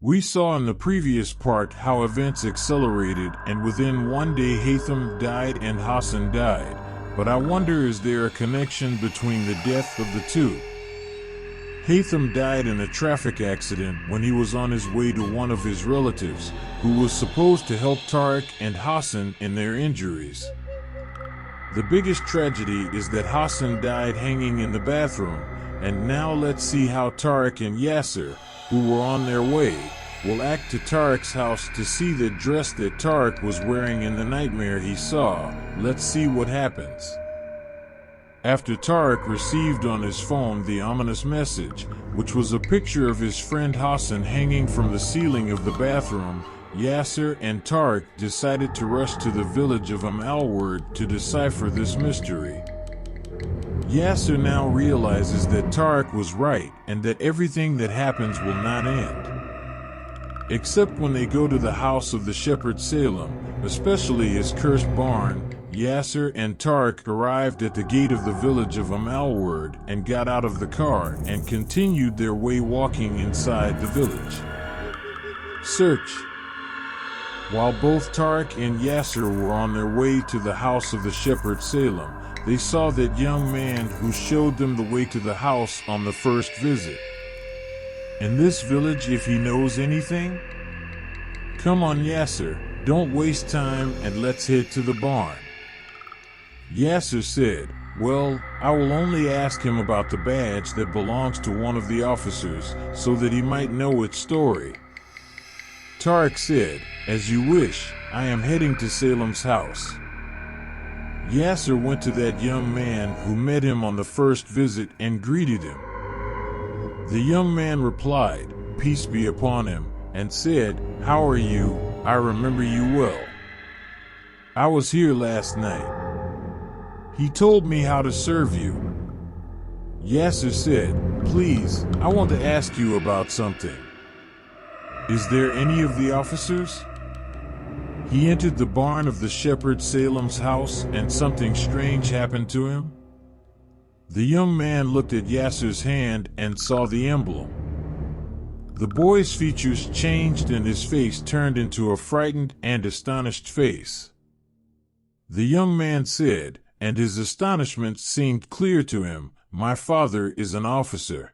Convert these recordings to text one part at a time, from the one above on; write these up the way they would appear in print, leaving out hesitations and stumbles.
We saw in the previous part how events accelerated and within one day Haytham died and Hassan died, but I wonder, is there a connection between the death of the two? Haytham died in a traffic accident when he was on his way to one of his relatives, who was supposed to help Tariq and Hassan in their injuries. The biggest tragedy is that Hassan died hanging in the bathroom, and now let's see how Tariq and Yasser, who were on their way, will act to Tariq's house to see the dress that Tariq was wearing in the nightmare he saw. Let's see what happens. After Tariq received on his phone the ominous message, which was a picture of his friend Hassan hanging from the ceiling of the bathroom, Yasser and Tariq decided to rush to the village of Amalward to decipher this mystery. Yasser now realizes that Tariq was right and that everything that happens will not end. Except when they go to the house of the shepherd Salem, especially his cursed barn. Yasser and Tariq arrived at the gate of the village of Amalward and got out of the car and continued their way walking inside the village. Search. While both Tariq and Yasser were on their way to the house of the shepherd Salem, they saw that young man who showed them the way to the house on the first visit. In this village, if he knows anything? Come on, Yasser, don't waste time and let's head to the barn. Yasser said, well, I will only ask him about the badge that belongs to one of the officers, so that he might know its story. Tariq said, as you wish, I am heading to Salem's house. Yasser went to that young man who met him on the first visit and greeted him. The young man replied, peace be upon him, and said, how are you? I remember you well. I was here last night. He told me how to serve you. Yasser said, please, I want to ask you about something. Is there any of the officers? He entered the barn of the shepherd Salem's house and something strange happened to him. The young man looked at Yasser's hand and saw the emblem. The boy's features changed and his face turned into a frightened and astonished face. The young man said, and his astonishment seemed clear to him, my father is an officer.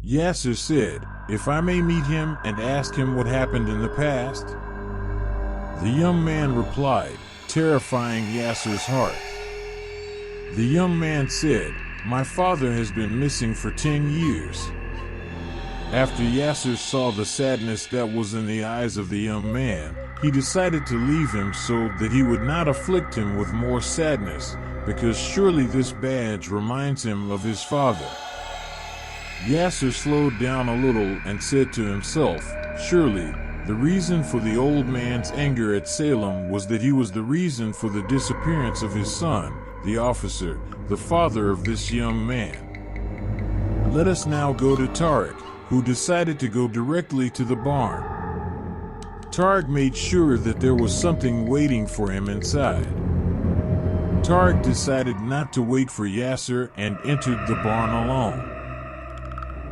Yasser said, if I may meet him and ask him what happened in the past? The young man replied, terrifying Yasser's heart. The young man said, my father has been missing for 10 years. After Yasser saw the sadness that was in the eyes of the young man, he decided to leave him so that he would not afflict him with more sadness, because surely this badge reminds him of his father. Yasser slowed down a little and said to himself, surely, the reason for the old man's anger at Salem was that he was the reason for the disappearance of his son, the officer, the father of this young man. Let us now go to Tariq, who decided to go directly to the barn. Tariq made sure that there was something waiting for him inside. Tariq decided not to wait for Yasser and entered the barn alone.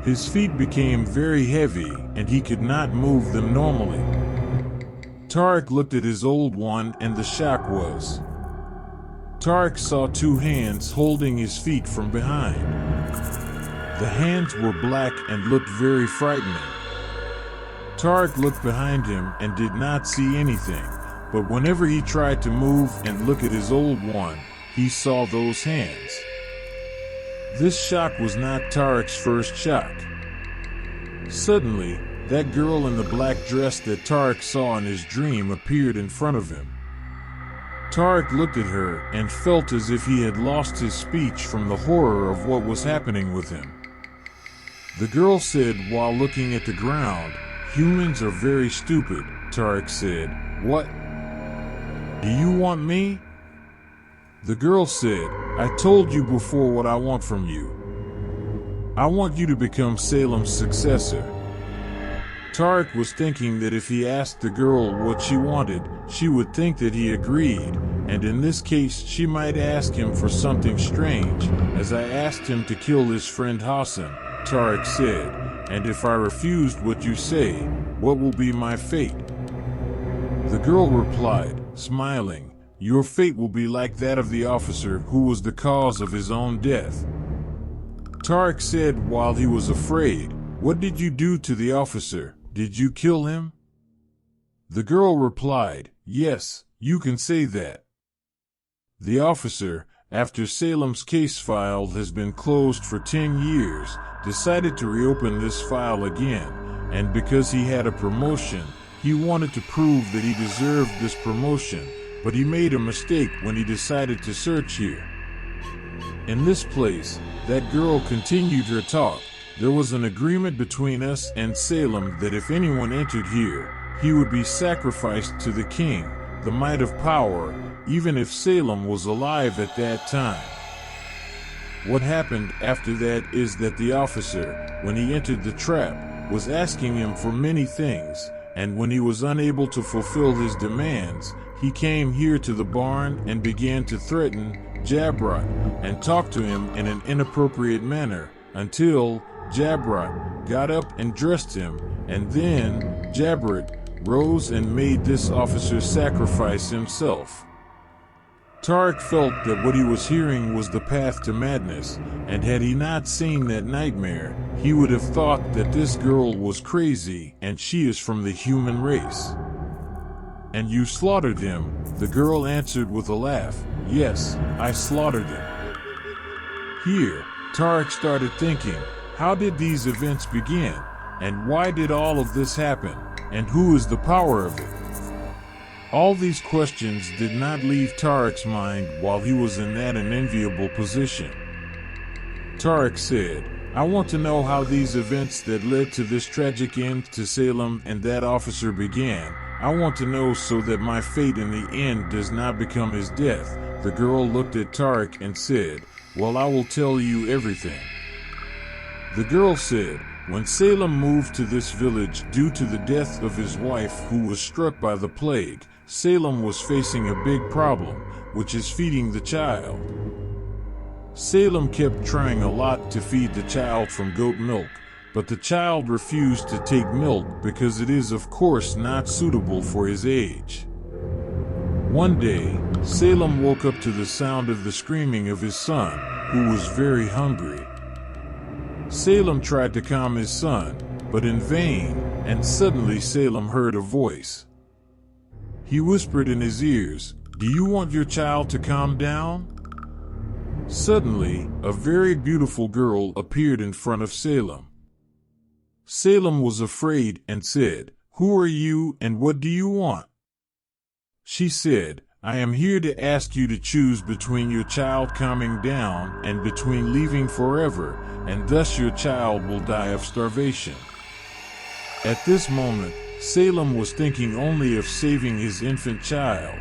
His feet became very heavy and he could not move them normally. Tariq looked at his old one and the shock was. Tariq saw two hands holding his feet from behind. The hands were black and looked very frightening. Tariq looked behind him and did not see anything, but whenever he tried to move and look at his old one, he saw those hands. This shock was not Tariq's first shock. Suddenly, that girl in the black dress that Tariq saw in his dream appeared in front of him. Tariq looked at her and felt as if he had lost his speech from the horror of what was happening with him. The girl said while looking at the ground, humans are very stupid, Tariq said. What? Do you want me? The girl said, I told you before what I want from you. I want you to become Salem's successor. Tariq was thinking that if he asked the girl what she wanted, she would think that he agreed, and in this case she might ask him for something strange, as I asked him to kill his friend Hassan, Tariq said, And if I refused what you say, what will be my fate?" The girl replied, smiling, "Your fate will be like that of the officer who was the cause of his own death." Tariq said while he was afraid, "What did you do to the officer? Did you kill him?" The girl replied, "Yes, you can say that." The officer, after Salem's case file has been closed for 10 years, decided to reopen this file again, and because he had a promotion, he wanted to prove that he deserved this promotion, but he made a mistake when he decided to search here. In this place, that girl continued her talk. "There was an agreement between us and Salem that if anyone entered here, he would be sacrificed to the king, the might of power, even if Salem was alive at that time. What happened after that is that the officer, when he entered the trap, was asking him for many things, and when he was unable to fulfill his demands, he came here to the barn and began to threaten Jabrat and talk to him in an inappropriate manner until Jabrat got up and dressed him, and then Jabrat rose and made this officer sacrifice himself." Tariq felt that what he was hearing was the path to madness, and had he not seen that nightmare, he would have thought that this girl was crazy and she is from the human race. "And you slaughtered him?" the girl answered with a laugh. "Yes, I slaughtered him." Here, Tariq started thinking, how did these events begin? And why did all of this happen? And who is the power of it? All these questions did not leave Tariq's mind while he was in that unenviable position. Tariq said, "I want to know how these events that led to this tragic end to Salem and that officer began. I want to know so that my fate in the end does not become his death." The girl looked at Tariq and said, "Well, I will tell you everything." The girl said, "When Salem moved to this village due to the death of his wife who was struck by the plague, Salem was facing a big problem, which is feeding the child. Salem kept trying a lot to feed the child from goat milk, but the child refused to take milk because it is of course not suitable for his age. One day, Salem woke up to the sound of the screaming of his son, who was very hungry. Salem tried to calm his son, but in vain, and suddenly Salem heard a voice. He whispered in his ears, "Do you want your child to calm down?" Suddenly, a very beautiful girl appeared in front of Salem. Salem was afraid and said, "Who are you and what do you want?" She said, "I am here to ask you to choose between your child calming down and between leaving forever, and thus your child will die of starvation." At this moment, Salem was thinking only of saving his infant child,